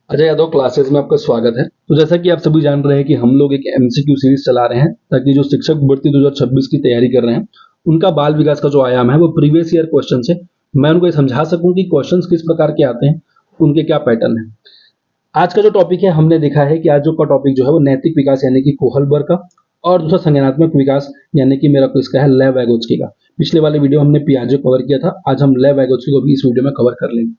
Ajay Yadav classes में आपका स्वागत है। तो जैसा कि आप सभी जान रहे हैं कि हम लोग एक एमसीक्यू सीरीज चला रहे हैं ताकि जो शिक्षक भर्ती 2026 की तैयारी कर रहे हैं उनका बाल विकास का जो आयाम है वो प्रीवियस ईयर क्वेश्चन से मैं उनको ये समझा सकूं कि क्वेश्चंस किस प्रकार के आते हैं, उनके क्या पैटर्न है। आज का जो टॉपिक है हमने देखा है कि आज जो का टॉपिक जो है वो नैतिक विकास यानी कि कोहलबर्ग का, और दूसरा संज्ञानात्मक विकास यानी कि मेरा किसका है, लेव वैगोत्स्की का। पिछले वाले वीडियो हमने पियाजे कवर किया था, आज हम लेव वैगोत्स्की को भी इस वीडियो में कवर कर लेंगे।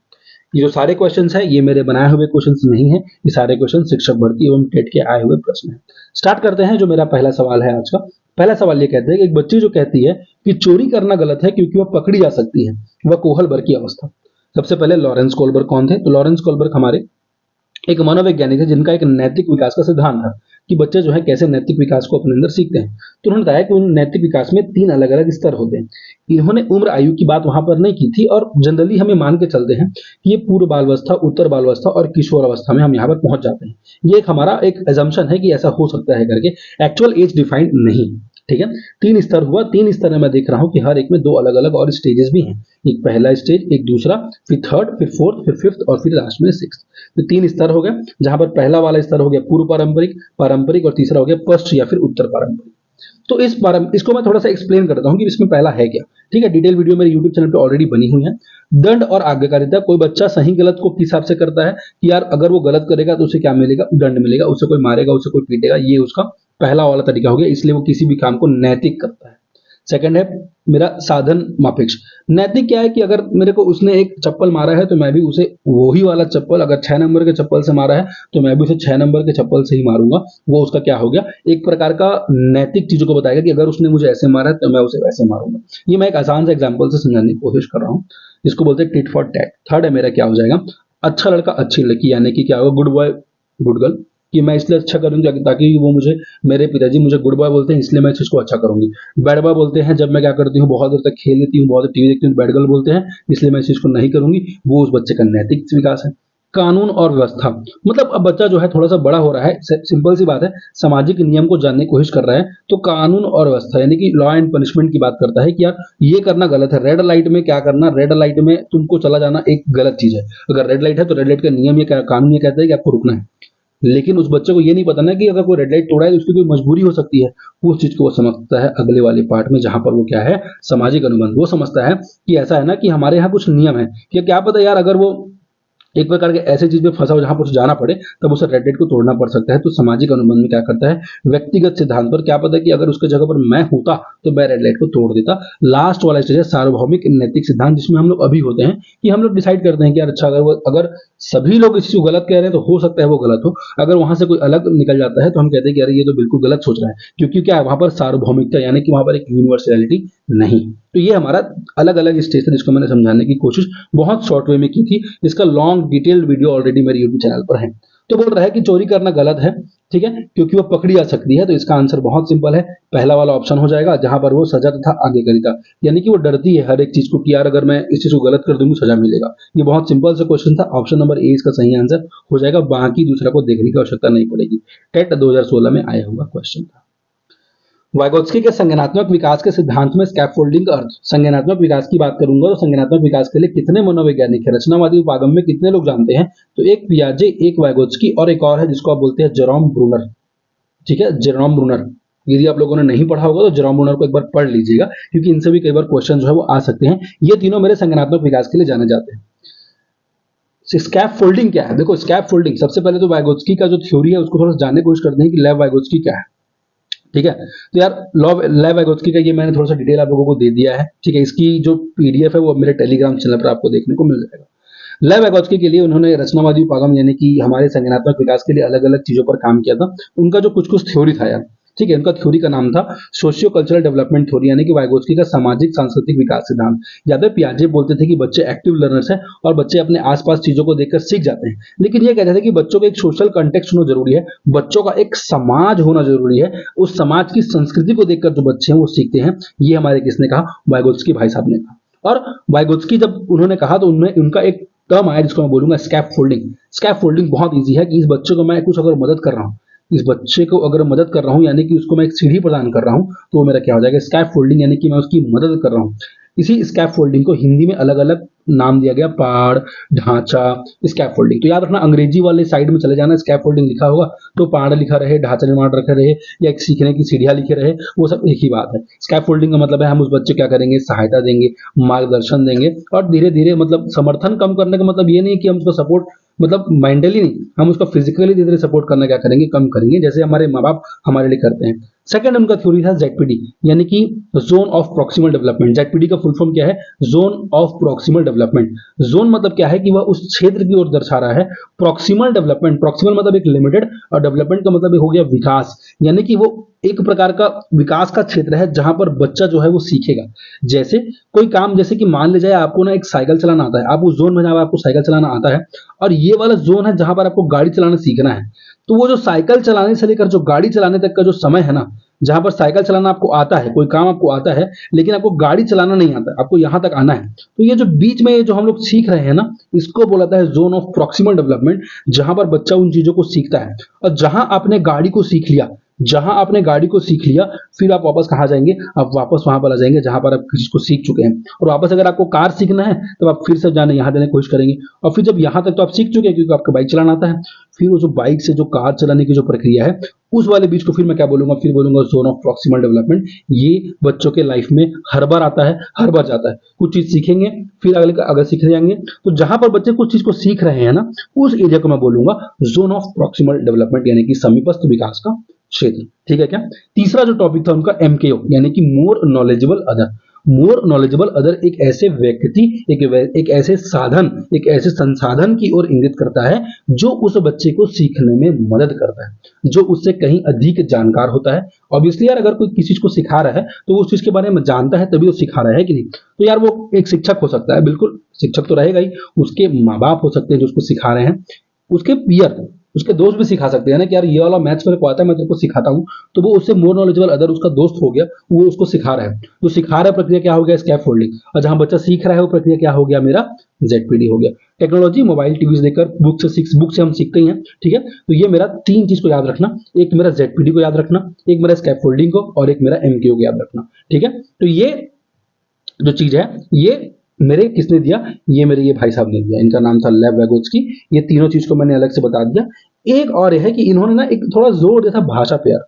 ये जो सारे क्वेश्चंस हैं ये मेरे बनाए हुए क्वेश्चंस नहीं है, ये सारे क्वेश्चन शिक्षक भर्ती एवं टेट के आए हुए प्रश्न हैं। स्टार्ट करते हैं। जो मेरा पहला सवाल है आज का, पहला सवाल ये कहते हैं कि एक बच्ची जो कहती है कि चोरी करना गलत है क्योंकि वह पकड़ी जा सकती है, वह कोहलबर्ग की अवस्था। सबसे पहले लॉरेंस कोहलबर्ग कौन थे? तो लॉरेंस कोहलबर्ग हमारे एक मनोवैज्ञानिक है जिनका एक नैतिक विकास का सिद्धांत था कि बच्चे जो है कैसे नैतिक विकास को अपने अंदर सीखते हैं। तो उन्होंने बताया कि उन नैतिक विकास में 3 अलग अलग स्तर होते हैं। इन्होंने उम्र आयु की बात वहां पर नहीं की थी, और जनरली हमें मान के चलते हैं कि ये पूर्व बाल अवस्था, उत्तर बाल अवस्था और किशोर अवस्था में हम यहाँ पर पहुंच जाते हैं। ये एक हमारा एक एजम्पशन है कि ऐसा हो सकता है करके, एक्चुअल एज डिफाइंड नहीं। ठीक है, 3 स्तर हुआ। 3 स्तर में मैं देख रहा हूँ कि हर एक में 2 अलग अलग और स्टेजेस भी हैं। एक पहला स्टेज, एक दूसरा, फिर थर्ड, फिर फोर्थ, फिर फिफ्थ और फिर लास्ट में 6th। तो 3 स्तर हो गए, जहां पर पहला वाला स्तर हो गया पूर्व पारंपरिक, पारंपरिक और तीसरा हो गया पश्च या फिर उत्तर पारंपरिक। तो इसको मैं थोड़ा सा एक्सप्लेन करता हूँ कि इसमें पहला है क्या। ठीक है, डिटेल वीडियो मेरे यूट्यूब चैनल पे ऑलरेडी बनी हुई है। दंड और आज्ञाकारिता, कोई बच्चा सही गलत को किस हिसाब से करता है कि यार अगर वो गलत करेगा तो उसे क्या मिलेगा, दंड मिलेगा, उसे कोई मारेगा, उसे कोई पीटेगा, ये उसका पहला वाला तरीका हो गया, इसलिए वो किसी भी काम को नैतिक करता है। सेकंड है मेरा साधन मापेक्ष। नैतिक क्या है कि अगर मेरे को उसने एक चप्पल मारा है तो मैं भी उसे वही वाला चप्पल, अगर 6 नंबर के चप्पल से मारा है तो मैं भी उसे 6 नंबर के चप्पल से ही मारूंगा। वो उसका क्या हो गया, एक प्रकार का नैतिक चीजों को बताएगा कि अगर उसने मुझे ऐसे मारा है तो मैं उसे वैसे मारूंगा। ये मैं एक आसान से एग्जाम्पल से समझाने की कोशिश कर रहा हूँ, जिसको बोलते हैं टिट फॉर टैट। थर्ड है मेरा क्या हो जाएगा, अच्छा लड़का अच्छी लड़की, यानी कि क्या होगा, गुड बॉय गुड गर्ल, कि मैं इसलिए अच्छा करूंगी ताकि वो मुझे, मेरे पिताजी मुझे गुड बॉय बोलते हैं इसलिए मैं इस चीज को अच्छा करूंगी। बैड बॉय बोलते हैं जब मैं क्या करती हूँ, बहुत देर तक खेल लेती हूँ, बहुत देर टीवी देखती हूँ, बैड गर्ल बोलते हैं इसलिए मैं इस चीज को नहीं करूंगी। वो उस बच्चे का नैतिक विकास है। कानून और व्यवस्था, मतलब अब बच्चा जो है थोड़ा सा बड़ा हो रहा है, सिंपल सी बात है, सामाजिक नियम को जानने की कोशिश कर रहा है, तो कानून और व्यवस्था यानी कि लॉ एंड पनिशमेंट की बात करता है कि यार ये करना गलत है। रेड लाइट में क्या करना, रेड लाइट में तुमको चला जाना एक गलत चीज है। अगर रेड लाइट है तो रेड लाइट का नियम, ये कानून ये कहता है कि आपको रुकना है। लेकिन उस बच्चे को ये नहीं पता ना कि अगर कोई रेड लाइट तोड़ा है तो उसकी कोई मजबूरी हो सकती है। उस चीज को वो समझता है अगले वाले पार्ट में, जहां पर वो क्या है, सामाजिक अनुबंध। वो समझता है कि ऐसा है ना कि हमारे यहाँ कुछ नियम है, कि क्या पता यार अगर वो एक प्रकार के ऐसे चीज में फंसा हो जहां पर उसे जाना पड़े तब उसे रेड लाइट को तोड़ना पड़ सकता है। तो सामाजिक अनुबंध में क्या करता है, व्यक्तिगत सिद्धांत पर, क्या पता कि अगर उसके जगह पर मैं होता तो मैं रेड लाइट को तोड़ देता। लास्ट वाला स्टेज है सार्वभौमिक नैतिक सिद्धांत, जिसमें हम लोग अभी होते हैं कि हम लोग डिसाइड करते हैं कि यार अच्छा अगर सभी लोग इस चीज को गलत कह रहे हैं तो हो सकता है वो गलत हो, अगर वहां से कोई अलग निकल जाता है तो हम कहते हैं कि अरे ये तो बिल्कुल गलत सोच रहा है, क्योंकि क्या है वहां पर सार्वभौमिकता यानी कि वहां पर एक यूनिवर्सलिटी नहीं। तो ये हमारा अलग अलग स्टेज था जिसको मैंने समझाने की कोशिश बहुत शॉर्ट वे में की थी। इसका लॉन्ग डिटेल्ड वीडियो ऑलरेडी मेरे यूट्यूब चैनल पर है। तो बोल रहा है कि चोरी करना गलत है, ठीक है, क्योंकि वो पकड़ी जा सकती है। तो इसका आंसर बहुत सिंपल है, पहला वाला ऑप्शन हो जाएगा, जहां पर वो सजा तथा आज्ञाकारिता, यानी कि वो डरती है हर एक चीज को कि यार अगर मैं इस चीज को गलत कर दूंगी सजा मिलेगा। ये बहुत सिंपल सा क्वेश्चन था, ऑप्शन नंबर ए इसका सही आंसर हो जाएगा, बाकी दूसरा को देखने की आवश्यकता नहीं पड़ेगी। टेट 2016 में आया हुआ क्वेश्चन था। वाइगोत्स्की के संज्ञानात्मक विकास के सिद्धांत में स्कैफोल्डिंग का अर्थ। संज्ञानात्मक विकास की बात करूंगा तो संज्ञानात्मक विकास के लिए कितने मनोवैज्ञानिक है, रचनावादी उपागम में कितने लोग जानते हैं? तो एक पियाजे, एक वाइगोत्स्की और एक और है जिसको आप बोलते हैं जेरोम ब्रूनर। ठीक है, जेरोम ब्रूनर। यदि आप लोगों ने नहीं पढ़ा होगा तो जेरोम ब्रूनर को एक बार पढ़ लीजिएगा, क्योंकि इनसे भी कई बार क्वेश्चन जो है वो आ सकते हैं। ये तीनों मेरे संज्ञानात्मक विकास के लिए जाने जाते हैं। स्कैफोल्डिंग क्या है? देखो स्कैफोल्डिंग, सबसे पहले तो वाइगोत्स्की का जो थ्योरी है उसको थोड़ा जानने की कोशिश करते हैं कि लेव वाइगोत्स्की क्या है। ठीक है, तो यार लेव वाइगोत्स्की का ये मैंने थोड़ा सा डिटेल आप लोगों को दे दिया है। ठीक है, इसकी जो पीडीएफ है वो मेरे टेलीग्राम चैनल पर आपको देखने को मिल जाएगा। लेव वाइगोत्स्की के लिए उन्होंने रचनावादी उपागम यानी कि हमारे संज्ञानात्मक विकास के लिए अलग अलग चीजों पर काम किया था। उनका जो कुछ कुछ थ्योरी था यार, ठीक है, उनका थ्योरी का नाम था सोशियो कल्चरल डेवलपमेंट थ्योरी, यानी कि वाइगोत्स्की का सामाजिक सांस्कृतिक विकास सिद्धांत। याद है पियाजे बोलते थे कि बच्चे एक्टिव लर्नर्स हैं और बच्चे अपने आसपास चीजों को देखकर सीख जाते हैं, लेकिन ये कहते थे कि बच्चों का एक सोशल कंटेक्स्ट होना जरूरी है, बच्चों का एक समाज होना जरूरी है, उस समाज की संस्कृति को देखकर जो बच्चे हैं वो सीखते हैं। ये हमारे किसने कहा? वाइगोत्स्की भाई साहब ने कहा। और वाइगोत्स्की जब उन्होंने कहा तो उनमें उनका एक टर्म आया जिसको मैं बोलूंगा स्कैप फोल्डिंग। स्कैप फोल्डिंग बहुत ईजी है कि इस बच्चे को मैं कुछ अगर मदद कर रहा हूँ, इस बच्चे को अगर मदद कर रहा हूं यानी कि उसको मैं एक सीढ़ी प्रदान कर रहा हूं, तो वो मेरा क्या हो जाएगा? स्कैप फोल्डिंग, यानी कि मैं उसकी मदद कर रहा हूं। इसी स्कैप फोल्डिंग को हिंदी में अलग अलग नाम दिया गया पहाड़, ढांचा, स्कैफोल्डिंग। तो याद रखना अंग्रेजी वाले साइड में चले जाना, स्कैफोल्डिंग लिखा होगा तो पहाड़ लिखा रहे, ढांचा निर्माण रखा रहे या एक सीखने की सीढ़ियां लिखे रहे, वो सब एक ही बात है। स्कैफोल्डिंग का मतलब है हम उस बच्चे क्या करेंगे, सहायता देंगे, मार्गदर्शन देंगे और धीरे धीरे मतलब समर्थन कम करने का मतलब ये नहीं है कि हम उसको सपोर्ट मतलब मेंटली नहीं, हम उसको फिजिकली धीरे धीरे सपोर्ट करना क्या करेंगे, कम करेंगे, जैसे हमारे माँ बाप हमारे लिए करते हैं। सेकंड उनका थ्योरी था जेडपीडी, यानी कि zone of proximal development. ZPD का फुल फॉर्म क्या है, zone of proximal development. Zone मतलब क्या है कि वह उस क्षेत्र की ओर दर्शा रहा है। प्रॉक्सिमल डेवलपमेंट, प्रॉक्सिमल मतलब एक लिमिटेड और डेवलपमेंट का मतलब हो गया विकास, यानी कि वो एक प्रकार का विकास का क्षेत्र है जहां पर बच्चा जो है वो सीखेगा। जैसे कोई काम, जैसे कि मान लीजिए आपको ना एक साइकिल चलाना आता है, आप उस जोन में जहां आपको साइकिल चलाना आता है और ये वाला जोन है जहां पर आपको गाड़ी चलाना सीखना है, तो वो जो साइकिल चलाने से लेकर जो गाड़ी चलाने तक का जो समय है ना, जहां पर साइकिल चलाना आपको आता है, कोई काम आपको आता है लेकिन आपको गाड़ी चलाना नहीं आता, आपको यहां तक आना है, तो ये जो बीच में ये जो हम लोग सीख रहे हैं ना, इसको बोला जाता है जोन ऑफ प्रॉक्सिमल डेवलपमेंट, जहां पर बच्चा उन चीजों को सीखता है। और जहां आपने गाड़ी को सीख लिया, जहां आपने गाड़ी को सीख लिया, फिर आप वापस कहां जाएंगे, आप वापस वहां पर आ जाएंगे जहां पर आप किसी को सीख चुके हैं। और वापस अगर आपको कार सीखना है तो आप फिर से जाने यहां देने की कोशिश करेंगे, और फिर जब यहां तक तो आप सीख चुके हैं क्योंकि आपको बाइक चलाना आता है, फिर वो जो बाइक से जो कार चलाने की जो प्रक्रिया है, उस वाले बीच को फिर मैं क्या बोलूंगा, फिर बोलूंगा जोन ऑफ प्रॉक्सिमल डेवलपमेंट। ये बच्चों के लाइफ में हर बार आता है, हर बार जाता है। कुछ चीज सीखेंगे फिर अगले अगर सीख जाएंगे, तो जहां पर बच्चे कुछ चीज को सीख रहे हैं ना, उस एरिया को मैं बोलूंगा जोन ऑफ प्रॉक्सिमल डेवलपमेंट, यानी कि समीपस्थ विकास का क्षेत्र। ठीक है क्या। तीसरा जो टॉपिक था उनका एमकेओ, यानी कि more knowledgeable other. More knowledgeable other एक ऐसे व्यक्ति, एक ऐसे साधन, एक ऐसे संसाधन की ओर इंगित करता है जो उस बच्चे को सीखने में मदद करता है, जो उससे कहीं अधिक जानकार होता है। ऑब्वियसली यार, अगर कोई किसी चीज को सिखा रहा है तो वो उस चीज के बारे में जानता है तभी वो सिखा रहा है कि नहीं। तो यार वो एक शिक्षक हो सकता है, बिल्कुल शिक्षक तो रहेगा ही, उसके माँ बाप हो सकते हैं जो उसको सिखा रहे हैं, उसके पीयर, उसके दोस्त भी सिखा सकते हैं ना कि यार ये वाला मैथ्स मेरे को आता है, मैं तेरे को सिखाता हूं, तो वो उससे मोर नॉलेजेबल अदर उसका दोस्त हो गया, वो उसको सिखा रहा है। तो सिखा रहा प्रक्रिया क्या हो गया, स्कैफ फोल्डिंग। और जहां बच्चा सीख रहा है वो प्रक्रिया क्या हो गया, मेरा जेडपीडी हो गया। टेक्नोलॉजी, मोबाइल, टीवी देखकर, बुक से हम सीखते हैं। ठीक है, तो ये मेरा तीन चीज को याद रखना, एक मेरा जेडपीडी को याद रखना, एक मेरा स्कैफ फोल्डिंग को, और एक मेरा एमकेओ को याद रखना। ठीक है, तो ये जो चीज है ये मेरे किसने दिया, ये मेरे ये भाई साहब ने दिया, इनका नाम था लेव वैगोत्स्की। ये तीनों चीज को मैंने अलग से बता दिया। एक और यह है कि इन्होंने ना एक थोड़ा जोर दिया था भाषा पे यार,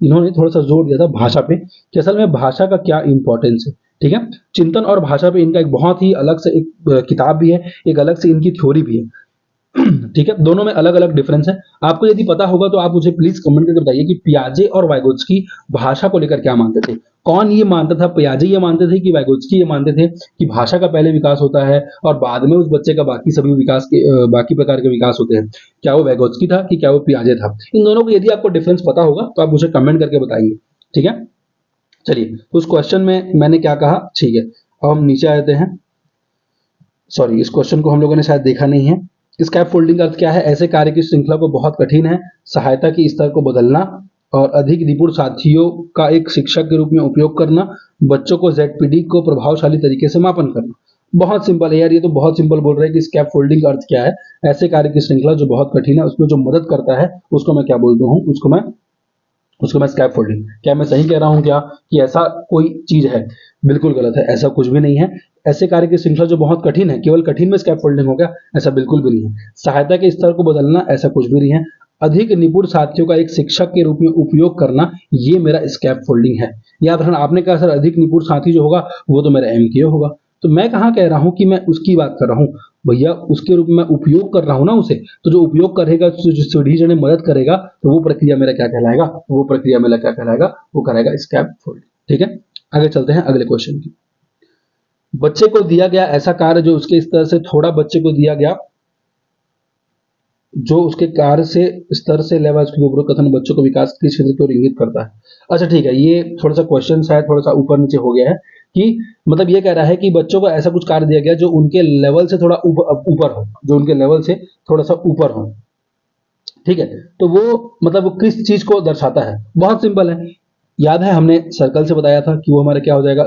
इन्होंने थोड़ा सा जोर दिया था भाषा पे कि असल में भाषा का क्या इंपॉर्टेंस है। ठीक है, चिंतन और भाषा पे इनका एक बहुत ही अलग से एक किताब भी है, एक अलग से इनकी थ्योरी भी है। ठीक है, दोनों में अलग अलग डिफरेंस है। आपको यदि पता होगा तो आप मुझे प्लीज कमेंट करके बताइए कि पियाजे और वाइगोत्स्की भाषा को लेकर क्या मानते थे। कौन ये मानता था, पियाजे ये मानते थे कि वाइगोत्स्की ये मानते थे कि भाषा का पहले विकास होता है और बाद में उस बच्चे का बाकी सभी विकास के बाकी प्रकार के विकास होते हैं। क्या वो वाइगोत्स्की था कि क्या वो पियाजे था। इन दोनों को यदि आपको डिफरेंस पता होगा तो आप मुझे कमेंट करके बताइए। ठीक है, चलिए उस क्वेश्चन में मैंने क्या कहा। ठीक है, अब हम नीचे आते हैं। सॉरी, इस क्वेश्चन को हम लोगों ने शायद देखा नहीं है। स्कैप फोल्डिंग का अर्थ क्या है, ऐसे कार्य की श्रृंखला को बहुत कठिन है, सहायता के स्तर को बदलना और अधिक निपुण साथियों का एक शिक्षक के रूप में उपयोग करना, बच्चों को जेडपीडी को प्रभावशाली तरीके से मापन करना। बहुत सिंपल है यार, ये तो बहुत सिंपल बोल रहे हैं कि स्कैप फोल्डिंग का अर्थ क्या है, ऐसे कार्य की श्रृंखला जो बहुत कठिन है, उसमें जो मदद करता है उसको मैं क्या बोलता हूँ, उसको मैं स्कैप फोल्डिंग। क्या मैं सही कह रहा हूं क्या कि ऐसा कोई चीज है, बिल्कुल गलत है, ऐसा कुछ भी नहीं है। ऐसे कार्य की श्रृंखला जो बहुत कठिन है, केवल कठिन में स्कैप फोल्डिंग हो गया, ऐसा बिल्कुल भी नहीं है। सहायता के स्तर को बदलना, ऐसा कुछ भी नहीं है। अधिक निपुण साथियों का एक शिक्षक के रूप में उपयोग करना, ये मेरा स्कैप फोल्डिंग है। याद रखना, आपने कहा सर अधिक निपुण साथी जो होगा वो तो मेरा एमकेओ होगा, तो मैं कहाँ कह रहा हूं कि मैं उसकी बात कर रहा हूं भैया, उसके रूप में उपयोग कर रहा हूं ना उसे, तो जो उपयोग करेगा, जो सीढ़ी जने मदद करेगा, तो वो प्रक्रिया मेरा क्या कहलाएगा, वो प्रक्रिया मेरा क्या कहलाएगा, वो कराएगा स्कैप फोल्डिंग। ठीक है, आगे चलते हैं अगले क्वेश्चन की। बच्चे को दिया गया ऐसा कार्य जो उसके स्तर से थोड़ा, बच्चे को दिया गया जो उसके कार्य से स्तर से लेवल के उपरोक्त कथन बच्चों को विकास के क्षेत्र की ओर इंगित करता है। अच्छा ठीक है, ये थोड़ा सा क्वेश्चन शायद थोड़ा सा ऊपर नीचे हो गया है कि मतलब ये कह रहा है कि बच्चों को ऐसा कुछ कार्य दिया गया जो उनके लेवल से थोड़ा ऊपर हो, जो उनके लेवल से थोड़ा सा ऊपर हो। ठीक है, तो वो मतलब वो किस चीज को दर्शाता है, बहुत सिंपल है। याद है हमने सर्कल से बताया था कि वो हमारा क्या हो जाएगा,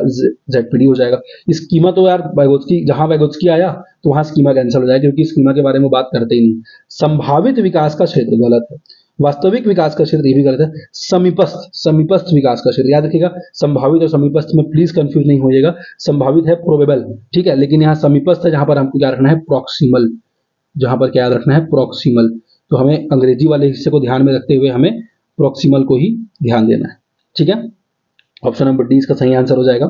जेडपीडी हो जाएगा। स्कीमा तो यार वाइगोत्स्की, जहां वाइगोत्स्की आया तो वहां स्कीमा कैंसिल हो जाएगा क्योंकि स्कीमा के बारे में बात करते ही नहीं। संभावित विकास का क्षेत्र गलत है, वास्तविक विकास का क्षेत्र, ये भी गलत है। समीपस्थ विकास का क्षेत्र, याद रखिएगा संभावित और समीपस्थ में प्लीज कंफ्यूज नहीं होइएगा। संभावित है प्रोबेबल, ठीक है, लेकिन यहाँ समीपस्थ है जहां पर हमको क्या रखना है, प्रॉक्सिमल, जहां पर क्या याद रखना है, प्रॉक्सिमल। तो हमें अंग्रेजी वाले हिस्से को ध्यान में रखते हुए हमें प्रॉक्सिमल को ही ध्यान देना है, ठीक है। ऑप्शन नंबर डी इसका सही आंसर हो जाएगा।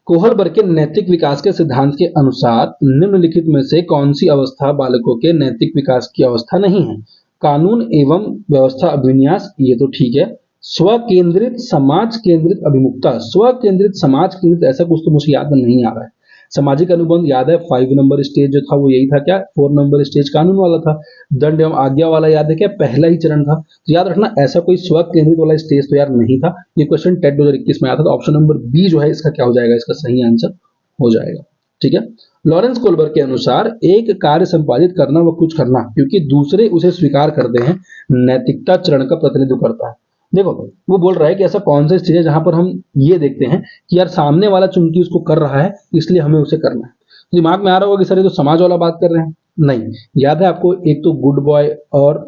कोहलबर्ग के नैतिक विकास के सिद्धांत के अनुसार निम्नलिखित में से कौन सी अवस्था बालकों के नैतिक विकास की अवस्था नहीं है? कानून एवं व्यवस्था अभिविन्यास, ये तो ठीक है। स्व केंद्रित समाज केंद्रित अभिमुखता, स्व केंद्रित समाज केंद्रित, ऐसा कुछ तो मुझे याद नहीं आ रहा है। सामाजिक अनुबंध याद है, 5 नंबर स्टेज जो था वो यही था क्या, 4 नंबर स्टेज कानून वाला था। दंड एवं आज्ञा वाला याद है क्या, पहला ही चरण था। तो याद रखना ऐसा कोई स्व केंद्रित वाला स्टेज तो यार नहीं था। ये क्वेश्चन टेट 2021 में आया था। तो ऑप्शन नंबर बी जो है इसका क्या हो जाएगा, इसका सही आंसर हो जाएगा, ठीक है। लॉरेंस कोलबर्ग के अनुसार एक कार्य संपादित करना व कुछ करना क्योंकि दूसरे उसे स्वीकार करते हैं, नैतिकता चरण का प्रतिनिधित्व करता है। देखो वो बोल रहा है कि ऐसा कौन सा स्टेज है जहां पर हम ये देखते हैं कि यार सामने वाला चूंकि उसको कर रहा है इसलिए हमें उसे करना है। तो दिमाग में आ रहा होगा कि सर ये तो समाज वाला बात कर रहे हैं। नहीं, याद है आपको, एक तो गुड बॉय और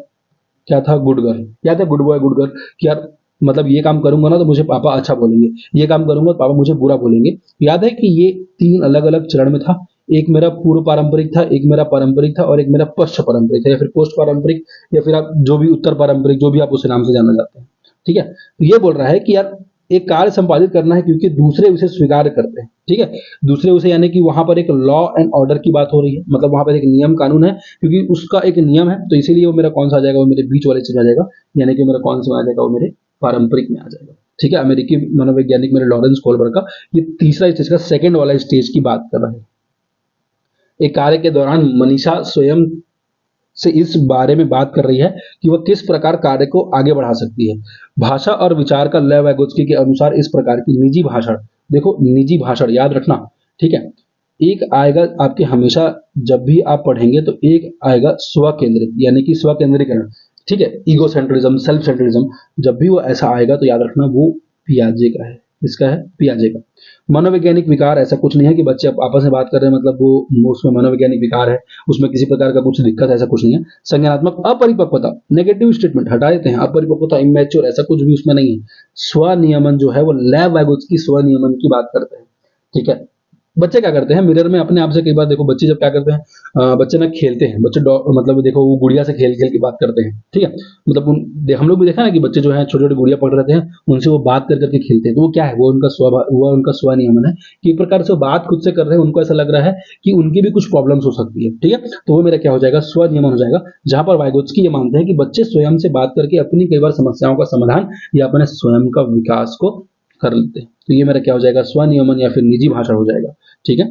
क्या था, गुड गर्ल, याद है, गुड बॉय गुड गर्ल, कि यार मतलब ये काम करूंगा ना तो मुझे पापा अच्छा बोलेंगे, ये काम करूंगा तो पापा मुझे बुरा बोलेंगे। याद है कि ये 3 अलग अलग चरण में था। एक मेरा पूर्व पारंपरिक था, एक मेरा पारंपरिक था और एक मेरा पश्च पारंपरिक था, या फिर पोस्ट पारंपरिक, या फिर आप जो भी उत्तर पारंपरिक, जो भी आप उसे नाम से जाना चाहते हैं, ठीक है। तो ये बोल रहा है कि यार एक कार्य संपादित करना है क्योंकि दूसरे उसे स्वीकार करते हैं, ठीक है। दूसरे उसे, यानी कि वहां पर एक लॉ एंड ऑर्डर की बात हो रही है, मतलब वहां पर एक नियम कानून है, क्योंकि उसका एक नियम है, तो इसीलिए वो मेरा कौन सा आ जाएगा, वो मेरे बीच वाले चीज आ जाएगा, यानी कि मेरा कौन सा आ जाएगा, वो मेरे पारंपरिक में आ जाएगा, ठीक है। अमेरिकी मनोवैज्ञानिक मेरे लॉरेंस कोलबर्ग का ये तीसरा स्टेज का सेकंड वाला स्टेज की बात कर रहा है। एक कार्य के दौरान मनीषा स्वयं से इस बारे में बात कर रही है कि वह किस प्रकार कार्य को आगे बढ़ा सकती है। भाषा और विचार का लेव वाइगोत्स्की के अनुसार इस प्रकार की निजी भाषण, देखो निजी भाषण याद रखना, ठीक है। एक आएगा आपके हमेशा, जब भी आप पढ़ेंगे तो एक आएगा स्व केंद्रित, यानी कि स्व केंद्रीकरण, ठीक है, ईगो सेंट्रिज्म, सेल्फ सेंट्रिज्म, जब भी वो ऐसा आएगा तो याद रखना वो पियाजे का है, इसका है पियाजे का। मनोवैज्ञानिक विकार, ऐसा कुछ नहीं है कि बच्चे आपस में बात कर रहे हैं मतलब वो उसमें मनोवैज्ञानिक विकार है, उसमें किसी प्रकार का कुछ दिक्कत है, ऐसा कुछ नहीं है। संज्ञानात्मक अपरिपक्वता, नेगेटिव स्टेटमेंट हटा देते हैं, अपरिपक्वता, इमेच्योर, ऐसा कुछ भी उसमें नहीं है। स्वनियमन जो है वो लेव वाइगोत्स्की स्वनियमन की बात करते हैं, ठीक है। बच्चे क्या करते हैं मिरर में अपने आप से, कई बार देखो बच्चे जब क्या करते हैं, बच्चे ना खेलते हैं, बच्चे मतलब देखो वो गुड़िया से खेल खेल की बात करते हैं, ठीक है। मतलब हम लोग भी देखा ना कि बच्चे जो है छोटे छोटे गुड़िया पकड़ रहते हैं, उनसे वो बात कर करके खेलते हैं, तो वो क्या है, वो उनका स्वभाव, वो उनका स्वनियमन है कि एक प्रकार से वो बात खुद से कर रहे हैं, उनको ऐसा लग रहा है कि उनकी भी कुछ प्रॉब्लम्स हो सकती है, ठीक है। तो वो मेरा क्या हो जाएगा, स्वनियमन हो जाएगा। जहां पर वाइगोत्स्की ये मानते हैं कि बच्चे स्वयं से बात करके अपनी कई बार समस्याओं का समाधान या अपने स्वयं का विकास को कर लेते हैं। तो ये मेरा क्या हो जाएगा, स्वनियमन या फिर निजी भाषा हो जाएगा, ठीक है।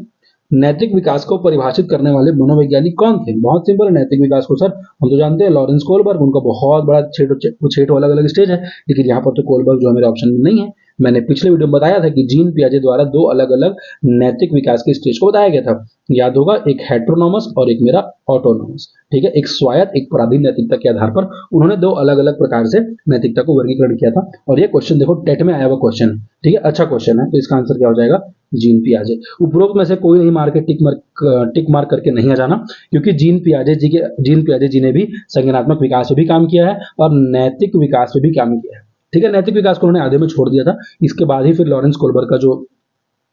नैतिक विकास को परिभाषित करने वाले मनोवैज्ञानिक कौन थे? बहुत सिंपल है, नैतिक विकास को सर हम तो जानते हैं लॉरेंस कोलबर्ग, उनका बहुत बड़ा छेटो अलग अलग स्टेज है, लेकिन यहाँ पर तो कोलबर्ग जो है मेरे ऑप्शन में नहीं है। मैंने पिछले वीडियो में बताया था कि जीन पियाजे द्वारा 2 अलग अलग नैतिक विकास के स्टेज को बताया गया था, याद होगा, एक हेट्रोनॉमस और एक मेरा ऑटोनॉमस, ठीक है। एक स्वायत्त, एक पराधीन नैतिकता के आधार पर उन्होंने 2 अलग अलग प्रकार से नैतिकता को वर्गीकरण किया था। और ये क्वेश्चन देखो टेट में आया हुआ क्वेश्चन है, ठीक है, अच्छा क्वेश्चन है। तो इसका आंसर क्या हो जाएगा, जीन पियाजे। उपरोक्त में से कोई नहीं मार के टिक मार्क करके नहीं आ जाना, क्योंकि जीन पियाजे जी ने भी संज्ञानात्मक विकास पे भी काम किया है और नैतिक विकास पे भी काम किया है, ठीक है। नैतिक विकास को उन्होंने आधे में छोड़ दिया था, इसके बाद ही फिर लॉरेंस कोलबर्ग का जो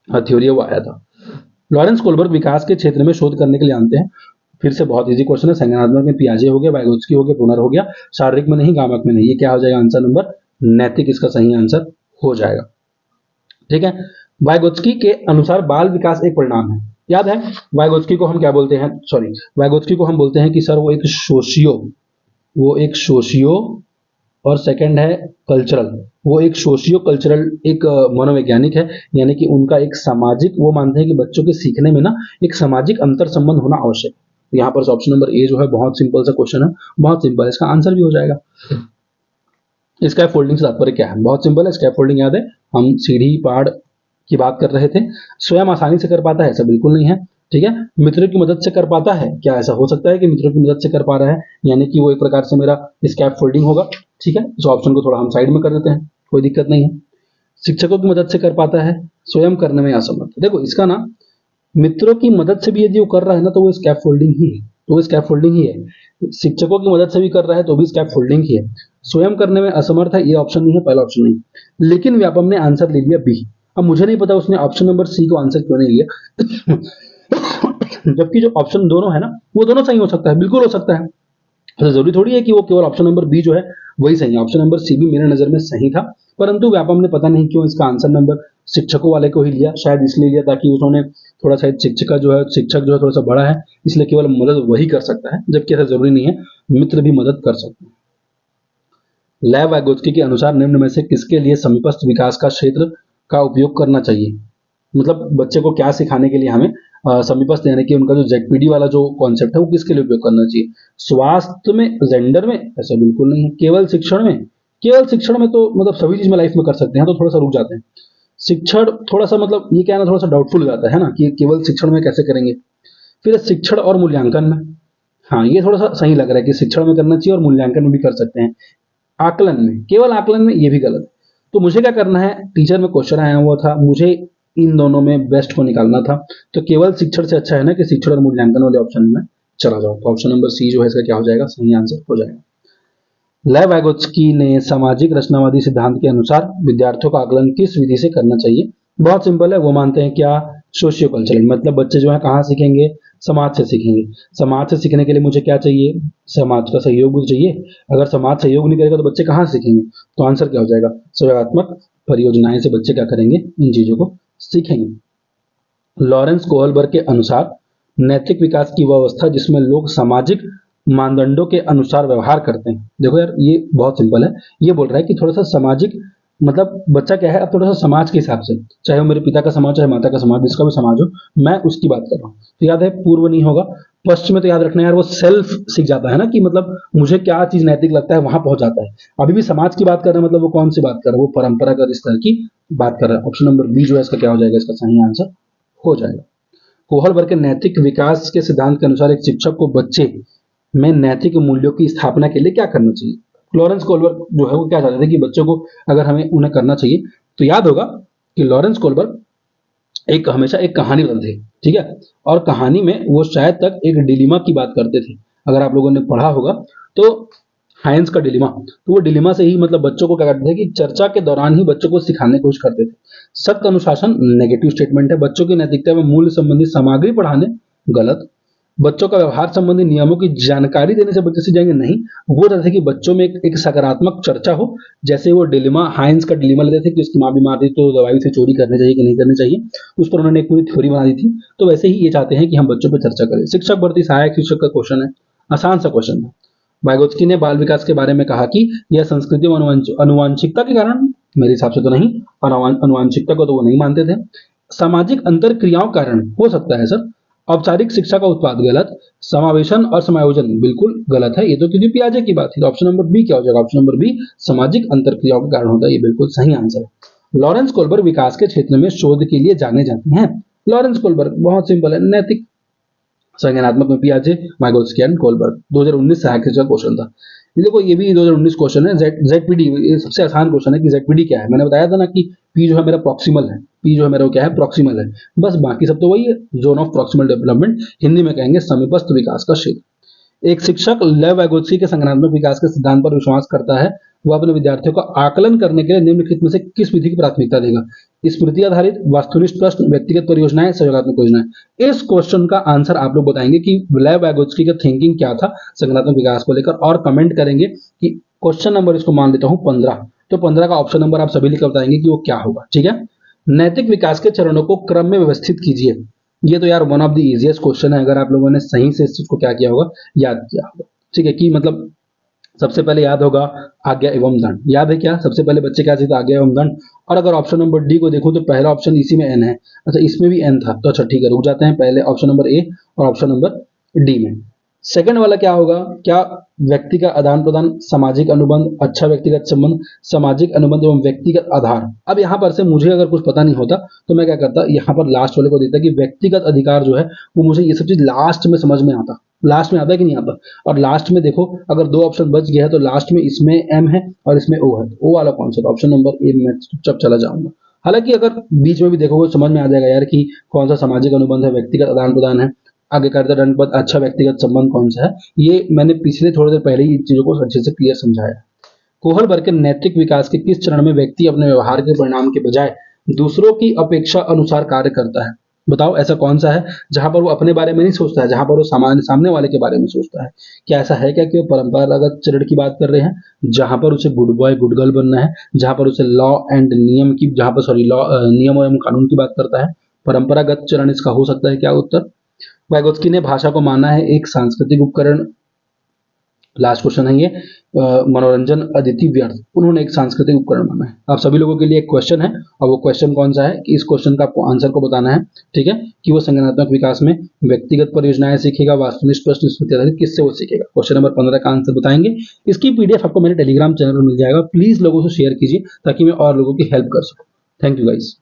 थ्योरी है वो आया था। लॉरेंस कोलबर्ग विकास के क्षेत्र में शोध करने के लिए आते हैं। फिर से बहुत इजी क्वेश्चन है, संज्ञानात्मक में पियाजे हो गया, वाइगोत्स्की हो गया, ब्रूनर हो गया, शारीरिक में नहीं, गामक में नहीं। ये क्या हो जाएगा आंसर नंबर, नैतिक इसका सही आंसर हो जाएगा, ठीक है। वाइगोत्स्की के अनुसार बाल विकास एक परिणाम है, याद है। वाइगोत्स्की को हम क्या बोलते हैं, वाइगोत्स्की को हम बोलते हैं कि सर वो एक सोशियो और सेकंड है कल्चरल, वो एक सोशियो कल्चरल एक मनोवैज्ञानिक है, यानी कि उनका एक सामाजिक, वो मानते हैं कि बच्चों के सीखने में ना एक सामाजिक अंतर संबंध होना आवश्यक है। यहाँ पर ऑप्शन नंबर ए जो है बहुत सिंपल सा क्वेश्चन है, बहुत सिंपल है, इसका आंसर भी हो जाएगा। स्कैप फोल्डिंग से तात्पर्य क्या है, बहुत सिंपल है। स्कैप फोल्डिंग याद है, हम सीढ़ी पहाड़ की बात कर रहे थे। स्वयं आसानी से कर पाता है, ऐसा बिल्कुल नहीं है, ठीक है। मित्रों की मदद से कर पाता है, क्या ऐसा हो सकता है कि मित्रों की मदद से कर पा रहा है, यानी कि वो एक प्रकार से मेरा स्कैप फोल्डिंग होगा, ठीक है। इस ऑप्शन को थोड़ा हम साइड में कर देते हैं, कोई दिक्कत नहीं है। शिक्षकों की मदद से कर पाता है, स्वयं करने में असमर्थ। देखो इसका ना मित्रों की मदद से भी यदि वो कर रहा है ना तो वो स्कैप फोल्डिंग ही है, तो वो स्कैप फोल्डिंग ही है। शिक्षकों की मदद से भी कर रहा है तो भी स्कैप फोल्डिंग ही है। स्वयं करने में असमर्थ है, ये ऑप्शन नहीं है, पहला ऑप्शन नहीं। लेकिन व्यापम ने आंसर ले लिया बी। अब मुझे नहीं पता उसने ऑप्शन नंबर सी को आंसर क्यों नहीं लिया जबकि जो ऑप्शन दोनों है ना वो दोनों सही हो सकता है, बिल्कुल हो सकता है। तो जरूरी थोड़ी है कि वो केवल ऑप्शन नंबर बी जो है वही सही है। ऑप्शन नंबर सी भी मेरे नजर में सही था, परंतु व्यापम ने पता नहीं क्यों इसका आंसर नंबर शिक्षकों वाले को ही लिया। शायद इसलिए लिया ताकि उन्होंने थोड़ा सा शिक्षक जो है थोड़ा सा बड़ा है, इसलिए केवल मदद वही कर सकता है, जबकि ऐसा जरूरी नहीं है, मित्र भी मदद कर सकते हैं। लैव वाइगोत्स्की के अनुसार निम्न में से किसके लिए समीपस्थ विकास का क्षेत्र का उपयोग करना चाहिए? मतलब बच्चे को क्या सिखाने के लिए हमें समीपस्थ यानी कि उनका जो जेडपीडी वाला जो कॉन्सेप्ट है वो किसके लिए उपयोग करना चाहिए? स्वास्थ्य में, जेंडर में? ऐसा बिल्कुल नहीं है। केवल शिक्षण में? केवल शिक्षण में तो मतलब सभी चीज में लाइफ में कर सकते हैं, तो थोड़ा सा रुक जाते हैं। शिक्षण थोड़ा सा मतलब ये क्या है ना, थोड़ा सा डाउटफुल हो जाता है ना कि केवल शिक्षण में कैसे करेंगे। फिर शिक्षण और मूल्यांकन में, हाँ ये थोड़ा सा सही लग रहा है कि शिक्षण में करना चाहिए और मूल्यांकन में भी कर सकते हैं। आकलन में, केवल आकलन में, ये भी गलत है। तो मुझे क्या करना है, टीचर में क्वेश्चन आया हुआ था, मुझे इन दोनों में बेस्ट को निकालना था, तो केवल शिक्षण से अच्छा है ना कि शिक्षण और मूल्यांकन वाले ऑप्शन में चला जाओ। तो ऑप्शन नंबर सी जो है इसका क्या हो जाएगा, सही आंसर हो जाएगा। लेव वाइगोत्स्की ने सामाजिक रचनावादी सिद्धांत के अनुसार विद्यार्थियों का आकलन किस विधि से करना चाहिए? बहुत सिंपल है, वो मानते हैं क्या, सोशियो कल्चरल, मतलब बच्चे जो है कहाँ सीखेंगे, समाज से सीखेंगे। समाज से सीखने के लिए मुझे क्या चाहिए, समाज का सहयोग भी चाहिए। अगर समाज सहयोग नहीं करेगा तो बच्चे कहाँ सीखेंगे? तो आंसर क्या हो जाएगा, सहयोगात्मक परियोजनाएं से बच्चे क्या करेंगे, इन चीजों को सीखेंगे। लॉरेंस कोहलबर्ग के अनुसार नैतिक विकास की वह अवस्था जिसमें लोग सामाजिक मानदंडों के अनुसार व्यवहार करते हैं। देखो यार ये बहुत सिंपल है, ये बोल रहा है कि थोड़ा सा सामाजिक, मतलब बच्चा क्या है, अब थोड़ा सा समाज के हिसाब से, चाहे वो मेरे पिता का समाज चाहे माता का समाज, जिसका भी समाज हो, मैं उसकी बात कर रहा हूँ। तो याद है पूर्व नहीं होगा, पश्चिम में तो याद रखना यार वो सेल्फ सीख जाता है ना कि मतलब मुझे क्या चीज नैतिक लगता है वहां पहुंच जाता है। अभी भी समाज की बात कर रहे हैं, मतलब वो कौन सी बात कर रहा है, वो परंपरागत इस तरह की बात कर रहा है। ऑप्शन नंबर बी जो है इसका क्या हो जाएगा, इसका सही आंसर हो जाएगा। कोहलबर्ग के नैतिक विकास के सिद्धांत के अनुसार एक शिक्षक को बच्चे में नैतिक मूल्यों की स्थापना के लिए क्या करना चाहिए? लॉरेंस कोहलबर्ग जो है वो क्या चाहते थे कि बच्चों को अगर हमें उन्हें करना चाहिए, तो याद होगा कि लॉरेंस कोहलबर्ग हमेशा एक कहानी बताते थे, ठीक है, और कहानी में वो शायद तक एक डिलीमा की बात करते थे। अगर आप लोगों ने पढ़ा होगा तो हाइंस का डिलीमा, तो वो डिलीमा से ही मतलब बच्चों को क्या करते थे कि चर्चा के दौरान ही बच्चों को सिखाने की कोशिश करते थे। सख्त अनुशासन नेगेटिव स्टेटमेंट है, बच्चों की नैतिकता में मूल्य संबंधी सामग्री पढ़ाने गलत। बच्चों का व्यवहार संबंधी नियमों की जानकारी देने से बच्चे सीख जाएंगे, नहीं। वो चाहते थे कि बच्चों में एक सकारात्मक चर्चा हो। जैसे वो डिलीमा, हाइंस का डिलीमा लेते थे कि उसकी माँ बीमार थी तो दवाई से चोरी करनी चाहिए कि नहीं करनी चाहिए, उस पर उन्होंने एक पूरी थ्योरी बना दी थी। तो वैसे ही ये चाहते हैं कि हम बच्चों पर चर्चा करें। शिक्षक भर्ती सहायक शिक्षक का क्वेश्चन है, आसान सा क्वेश्चन है। वाइगोत्स्की ने बाल विकास के बारे में कहा कि यह संस्कृति और अनुवांशिकता के कारण, मेरे हिसाब से तो नहीं, और अनुवांशिकता को तो वो नहीं मानते थे। सामाजिक अंतर क्रियाओं के कारण हो सकता है सर। औपचारिक शिक्षा का उत्पाद गलत। समावेशन और समायोजन बिल्कुल गलत है, ये तो क्योंकि पियाजे की बात थी। तो ऑप्शन नंबर बी क्या हो जाएगा, ऑप्शन नंबर बी सामाजिक अंतर क्रियाओं के कारण होता है, ये बिल्कुल सही आंसर है। लॉरेंस कोलबर्ग विकास के क्षेत्र में शोध के लिए जाने जाते हैं। लॉरेंस कोलबर्ग बहुत सिंपल है, नैतिक संज्ञानात्मक में पियाजे, वाइगोत्स्की एंड कोलबर्ग। 2019 सहायक शिक्षा क्वेश्चन था। ये देखो ये भी 2019 क्वेश्चन है। जेडपीडी, ये सबसे आसान क्वेश्चन है कि जेडपीडी क्या है। मैंने बताया था ना कि पी जो है मेरा प्रॉक्सिमल है, पी जो है मेरा क्या है, प्रॉक्सिमल है। बस बाकी सब तो वही है, zone of proximal development, Hindi में कहेंगे समीपस्थ विकास का क्षेत्र। एक शिक्षक लेव वाइगोत्स्की के संज्ञानात्मक विकास के सिद्धांत पर विश्वास करता है, वह अपने विद्यार्थियों का आकलन करने के लिए निम्नलिखित में से किस विधि की प्राथमिकता देगा? स्मृति आधारित, वस्तुनिष्ठ प्रश्न, व्यक्तिगत परियोजनाएं, सहयोगात्मक योजनाएं। इस क्वेश्चन का आंसर आप लोग बताएंगे कि लेव वाइगोत्स्की का थिंकिंग क्या था संज्ञानात्मक विकास को लेकर, और कमेंट करेंगे कि क्वेश्चन नंबर इसको मान लेता हूं 15, तो 15 का ऑप्शन नंबर आप सभी लिखकर बताएंगे कि वो क्या होगा, ठीक है। नैतिक विकास के चरणों को क्रम में व्यवस्थित कीजिए। ये तो यार one of the easiest question है, अगर आप लोगों ने सही से इस चीज को क्या किया होगा, याद किया होगा, ठीक है। कि मतलब सबसे पहले याद होगा आज्ञा एवं दंड, याद है क्या, सबसे पहले बच्चे क्या सीखते, आज्ञा एवं दंड। और अगर ऑप्शन नंबर डी को देखूं तो पहला ऑप्शन इसी में एन है, अच्छा इसमें भी एन था, तो अच्छा ठीक है, रुक जाते हैं पहले ऑप्शन नंबर ए और ऑप्शन नंबर डी में। सेकंड वाला क्या होगा, क्या व्यक्ति का आदान प्रदान, सामाजिक अनुबंध, अच्छा व्यक्तिगत संबंध, सामाजिक अनुबंध एवं व्यक्तिगत आधार। अब यहाँ पर से मुझे अगर कुछ पता नहीं होता तो मैं क्या करता, यहाँ पर लास्ट वाले को देता कि व्यक्तिगत अधिकार जो है वो, मुझे ये सब चीज लास्ट में समझ में आता। लास्ट में आता है कि नहीं आता? और लास्ट में देखो अगर दो ऑप्शन बच गया है तो लास्ट में इसमें एम है और इसमें ओ है, ओ वाला कौन सा? ऑप्शन नंबर ए में चुपचाप चला जाऊंगा। हालांकि अगर बीच में भी देखोगे समझ में आ जाएगा यार कि कौन सा सामाजिक अनुबंध है, व्यक्तिगत आदान प्रदान है, आगे करता दंड पद, अच्छा व्यक्तिगत संबंध कौन सा है, ये मैंने पिछले थोड़ी देर पहले ही इन चीजों को अच्छे से क्लियर समझाया। कोहलबर्ग के नैतिक विकास के किस चरण में व्यक्ति अपने व्यवहार के परिणाम के बजाय दूसरों की अपेक्षा अनुसार कार्य करता है? बताओ ऐसा कौन सा है जहां पर वो अपने बारे में नहीं सोचता है, जहां पर वो सामने वाले के बारे में सोचता है? क्या ऐसा है क्या कि वो परंपरागत चरण की बात कर रहे हैं, जहां पर उसे गुड बॉय गुड गर्ल बनना है, जहां पर उसे लॉ एंड नियम की, जहां पर सॉरी लॉ नियम एवं कानून की बात करता है? परंपरागत चरण इसका हो सकता है क्या उत्तर? वैगोत्स्की ने भाषा को माना है एक सांस्कृतिक उपकरण। लास्ट क्वेश्चन है ये, मनोरंजन अदिति व्यर्थ, उन्होंने एक सांस्कृतिक उपकरण माना है। आप सभी लोगों के लिए एक क्वेश्चन है, और वो क्वेश्चन कौन सा है कि इस क्वेश्चन का आपको आंसर को बताना है, ठीक है, कि वो संज्ञानात्मक विकास में व्यक्तिगत परियोजनाएं सीखेगा, वास्तुनिष्ठ प्रश्न स्मृति आधारित किससे वो सीखेगा? क्वेश्चन नंबर 15 का आंसर बताएंगे। इसकी पीडीएफ आपको मेरे टेलीग्राम चैनल पर मिल जाएगा, प्लीज लोगों से शेयर कीजिए ताकि मैं और लोगों की हेल्प कर सकूं। Thank you guys.